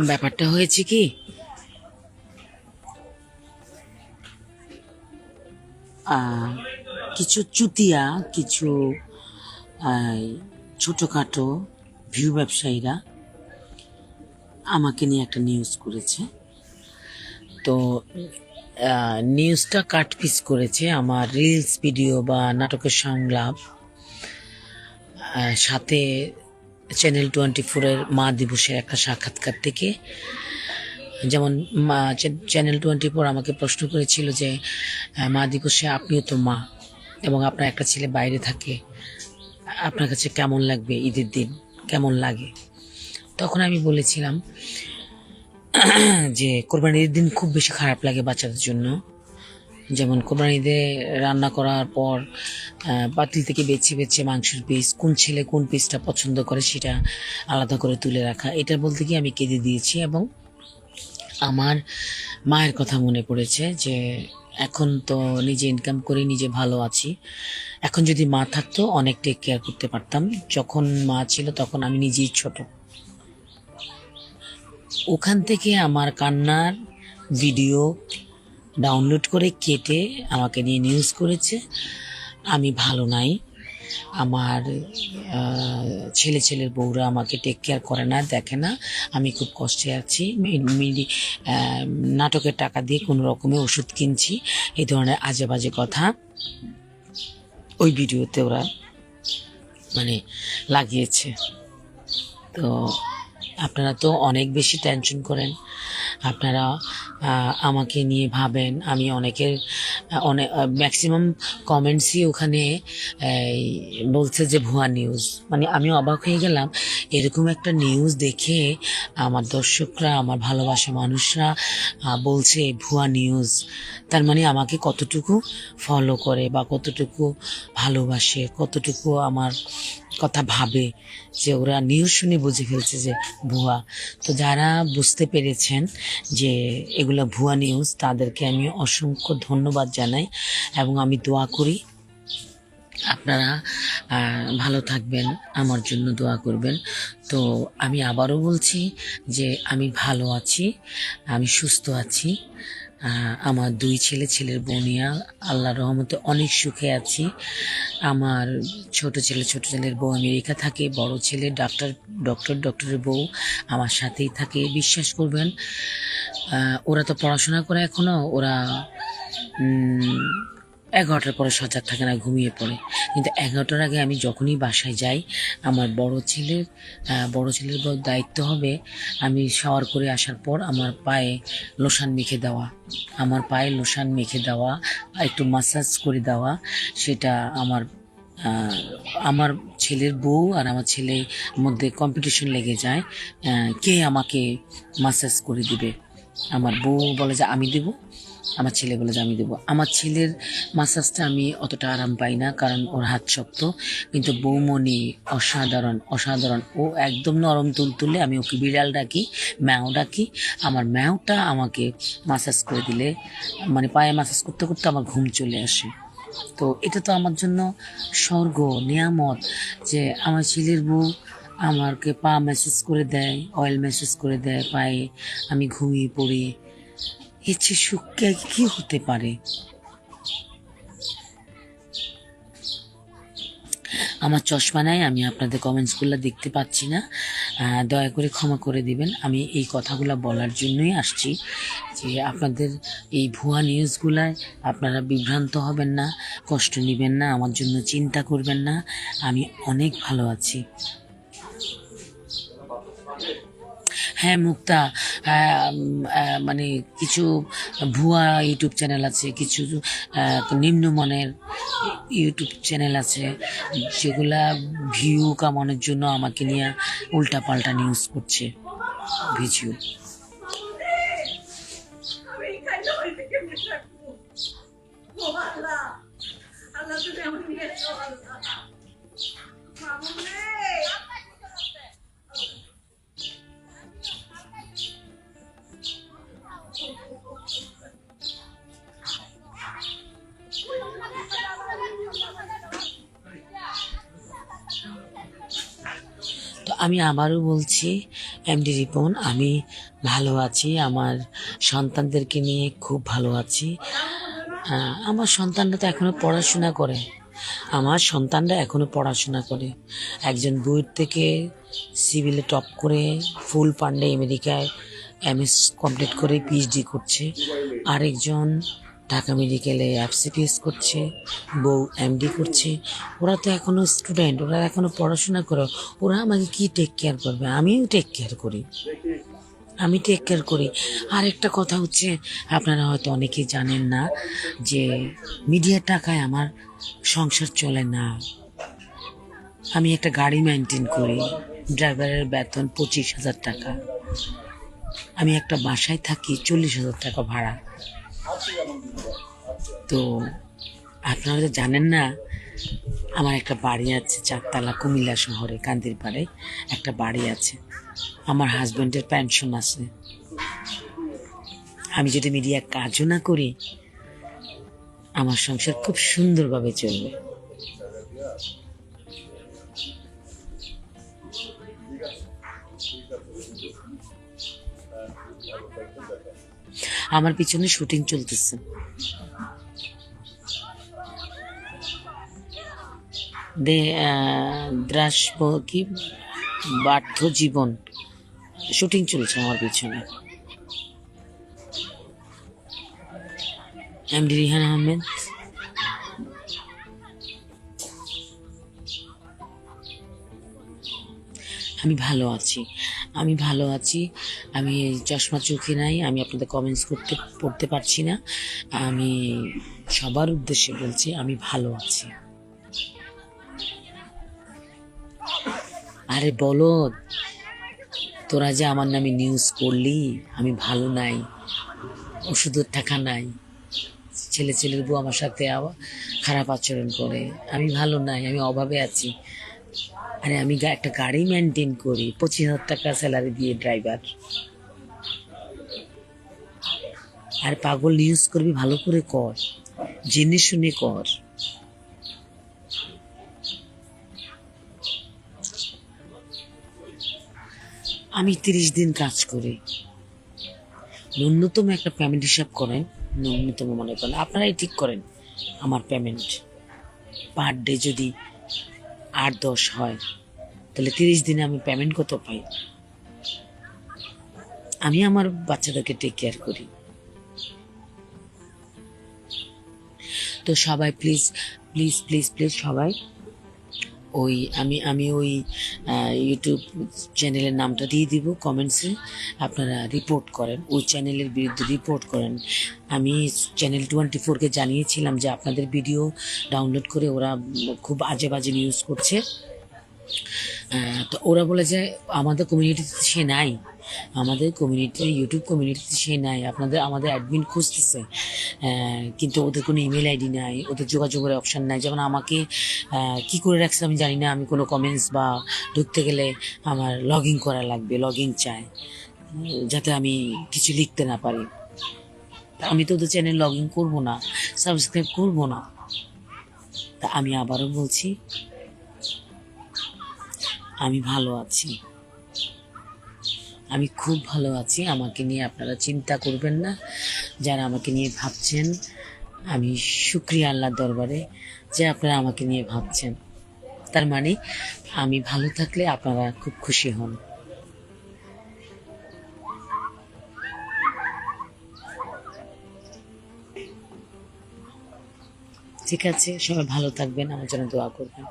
ব্যাপারটা হয়েছে কি, আহ, কিছু চুতিয়া, কিছু আহ, ছোটখাটো ভিউ ব্যবসায়ীরা আমাকে নিয়ে একটা নিউজ করেছে। তো নিউজটা কাট পিস করেছে আমার রিলস ভিডিও বা নাটকের সংলাপ, সাথে চ্যানেল 24-এর মা দিবসের একটা সাক্ষাৎকার থেকে। যেমন চ্যানেল 24 আমাকে প্রশ্ন করেছিল যে মা দিবসে আপনিও তো মা এবং আপনার একটা ছেলে বাইরে থাকে, আপনার কাছে কেমন লাগবে, ঈদের দিন কেমন লাগে? তখন আমি বলেছিলাম যে কোরবানির দিন খুব বেশি খারাপ লাগে বাচ্চাদের জন্য। যেমন কোরবানি ঈদে রান্না করার পর পাতিল থেকে বেছে বেছে মাংসের পিস, কোন ছেলে কোন পিসটা পছন্দ করে সেটা আলাদা করে তুলে রাখা, এটা বলতে গিয়ে আমি কেঁদে দিয়েছি। এবং আমার মায়ের কথা মনে পড়েছে যে এখন তো নিজে ইনকাম করে নিজে ভালো আছি, এখন যদি মা থাকতো অনেক টেক কেয়ার করতে পারতাম। যখন মা ছিল তখন আমি নিজেই ছোট। ওখান থেকে আমার কান্নার ভিডিও ডাউনলোড করে কেটে আমাকে নিয়ে নিউজ করেছে আমি ভালো নাই, আমার ছেলের বউরা আমাকে টেক কেয়ার করে না, দেখে না, আমি খুব কষ্টে আছি, নাটকের টাকা দিয়ে কোনো রকমে ওষুধ কিনছি, এই ধরনের আজে বাজে কথা ওই ভিডিওতে ওরা মানে লাগিয়েছে। তো আপনারা তো অনেক বেশি টেনশন করেন, আপনারা আমাকে নিয়ে ভাবেন, আমি অনেকের অনেক ম্যাক্সিমাম কমেন্টসই ওখানে বলছে যে ভুয়া নিউজ। মানে আমি অবাক হয়ে গেলাম, এরকম একটা নিউজ দেখে আমার দর্শকরা, আমার ভালোবাসা মানুষরা বলছে ভুয়া নিউজ। তার মানে আমাকে কতটুকু ফলো করে বা কতটুকু ভালোবাসে, কতটুকু আমার কথা ভাবে, যে ওরা নিউজ শুনে বুঝে ফেলছে যে ভুয়া। তো যারা বুঝতে পেরেছেন যে এগুলো ভুয়া নিউজ, তাদেরকে আমি অসংখ্য ধন্যবাদ জানাই এবং আমি দোয়া করি আপনারা ভালো থাকবেন, আমার জন্য দোয়া করবেন। তো আমি আবারও বলছি যে আমি ভালো আছি, আমি সুস্থ আছি, আমার 2 ছেলের বউ নিয়ে আল্লাহর রহমতে অনেক সুখে আছি। আমার ছোট ছেলের বউ আমেরিকা থাকে, বড় ছেলে ডক্টরের বউ আমার সাথেই থাকে। বিশ্বাস করবেন, ওরা তো পড়াশোনা করে এখনো, ওরা 11টার পরে সজাগ থাকে না, ঘুমিয়ে পড়ে। কিন্তু 11টার আগে আমি যখনই বাসায় যাই, আমার বড় ছেলের দায়িত্ব হবে আমি শাওয়ার করে আসার পর আমার পায়ে লোশন মেখে দেওয়া, একটু মাসাজ করে দেওয়া। সেটা আমার ছেলের বউ আর আমার ছেলের মধ্যে কম্পিটিশন লেগে যায়, কে আমাকে মাসাজ করে দিবে। আমার বউ বলে যে আমি দেব, আমার ছেলে বলে যে আমি দেবো। আমার ছেলের মাসাজটা আমি অতটা আরাম পাই না, কারণ ওর হাত শক্ত। কিন্তু বৌমণি অসাধারণ, ও একদম নরম তুলতুলে। আমি ওকে বিড়াল ডাকি, ম্যাও ডাকি। আমার ম্যাওটা আমাকে মাসাজ করে দিলে, মানে পায়ে মাসাজ করতে করতে আমার ঘুম চলে আসে। তো এটা তো আমার জন্য স্বর্গ, নিয়ামত, যে আমার ছেলের বউ আমাকে পা ম্যাসেজ করে দেয়, অয়েল ম্যাসেজ করে দেয় পায়ে, আমি ঘুমিয়ে পড়ি। এর চেয়ে সুখ কি হতে পারে? আমার চশমা নাই, আমি আপনাদের কমেন্টসগুলো দেখতে পাচ্ছি না, দয়া করে ক্ষমা করে দিবেন। আমি এই কথাগুলো বলার জন্যই আসছি যে আপনাদের এই ভুয়া নিউজগুলায় আপনারা বিভ্রান্ত হবেন না, কষ্ট নেবেন না, আমার জন্য চিন্তা করবেন না, আমি অনেক ভালো আছি। হ্যাঁ মুক্তা, মানে কিছু ভুয়া ইউটিউব চ্যানেল আছে, কিছু নিম্নমানের ইউটিউব চ্যানেল আছে, যেগুলা ভিউ কামানোর জন্য আমাকে নিয়ে উল্টাপাল্টা নিউজ করছে। ভিডিও তো আমি আবারও বলছি, এমডি রিপন, আমি ভালো আছি, আমার সন্তানদেরকে নিয়ে খুব ভালো আছি। আমার সন্তানরা তো এখনো পড়াশোনা করে, একজন বুয়েট থেকে সিভিলে টপ করে ফুল ফান্ডে আমেরিকায় এমএস কমপ্লিট করে পিএইচডি করছে, আরেকজন ঢাকা মেডিকেলে এফসিপিএস করছে, বউ এমডি করছে। ওরা তো এখনো স্টুডেন্ট, ওরা এখনো পড়াশোনা করে, ওরা আমাকে কি টেক কেয়ার করবে? আমিও টেক কেয়ার করি। আর একটা কথা হচ্ছে, আপনারা হয়তো অনেকেই জানেন না যে মিডিয়ার টাকায় আমার সংসার চলে না। আমি একটা গাড়ি মেনটেন করি, ড্রাইভারের বেতন 25,000 টাকা, আমি একটা বাসায় থাকি 40,000 টাকা ভাড়া। তো আপনারা তো জানেন না, আমার একটা বাড়ি আছে 4 তলা কুমিল্লা শহরে কান্দির পাড়ে একটা বাড়ি আছে, আমার হাজব্যান্ডের পেনশন আছে। আমি যদি মিডিয়া কাজও না করি, আমার সংসার খুব সুন্দরভাবে চলবে। আমার পিছনে শুটিং চলতেছে, কি ব্যর্থ জীবন শুটিং চলছে আমার পিছনে। এমডি রিহান আহমেদ। আমি ভালো আছি। আমি চশমা চোখে নাই, আমি আপনাদের কমেন্টস পড়তে পারছি না। আমি সবার উদ্দেশ্যে বলছি, আমি ভালো আছি। আরে বলদ, তোরা যে আমার নামে নিউজ করলি আমি ভালো নাই, ওষুধের টাকা নাই, ছেলের বউ আমার সাথে খারাপ আচরণ করে, আমি ভালো নাই, আমি অভাবে আছি। আরে আমি একটা গাড়ি মেনটেন করি, 25,000 টাকা স্যালারি দিয়ে ড্রাইভার। আর পাগল নিউজ করবি, ভালো করে কর, জেনে শুনে কর। আমি 30 দিন কাজ করি, ন্যূনতম একটা পেমেন্ট হিসাব করেন, ন্যূনতম মনে করেন, আপনারাই ঠিক করেন আমার পেমেন্ট পার ডে যদি 8-10 হয়, তাহলে 30 দিনে আমি পেমেন্ট কত পাই? আমি আমার বাচ্চাদেরকে টেক কেয়ার করি। তো সবাই প্লিজ প্লিজ প্লিজ প্লিজ সবাই ওই আমি ওই ইউটিউব চ্যানেলের নামটা দিয়ে দিব কমেন্টসে, আপনারা রিপোর্ট করেন, ওই চ্যানেলের বিরুদ্ধে রিপোর্ট করেন। আমি চ্যানেল 24কে জানিয়েছিলাম যে আপনাদের ভিডিও ডাউনলোড করে ওরা খুব আজে বাজে নিউজ করছে। তো ওরা বলে যে আমাদের কমিউনিটিতে সে নাই, ইউটিউব কমিউনিটিতে সে নাই, আমাদের অ্যাডমিন খুঁজতেছে, কিন্তু ওদের কোনো ইমেল আইডি নাই, ওদের যোগাযোগের অপশান নাই। যেমন আমাকে কি করে রাখছে আমি জানি না, আমি কোনো কমেন্টস বা ঢুকতে গেলে আমার লগ ইন করা লাগবে, লগ ইন চাই, যাতে আমি কিছু লিখতে না পারি। আমি তো ওদের চ্যানেল লগ ইন করবো না, সাবস্ক্রাইব করবো না। তা আমি আবারও বলছি, আমি ভালো আছি, আমি খুব ভালো আছি। আমাকে নিয়ে আপনারা চিন্তা করবেন না, যারা আমাকে নিয়ে ভাবছেন। আমি শুকরিয়া আল্লাহর দরবারে যে আপনারা আমাকে নিয়ে ভাবছেন, তার মানে আমি ভালো থাকলে আপনারা খুব খুশি হন। ঠিক আছে, সবাই ভালো থাকবেন, আমার জন্য দোয়া করবেন।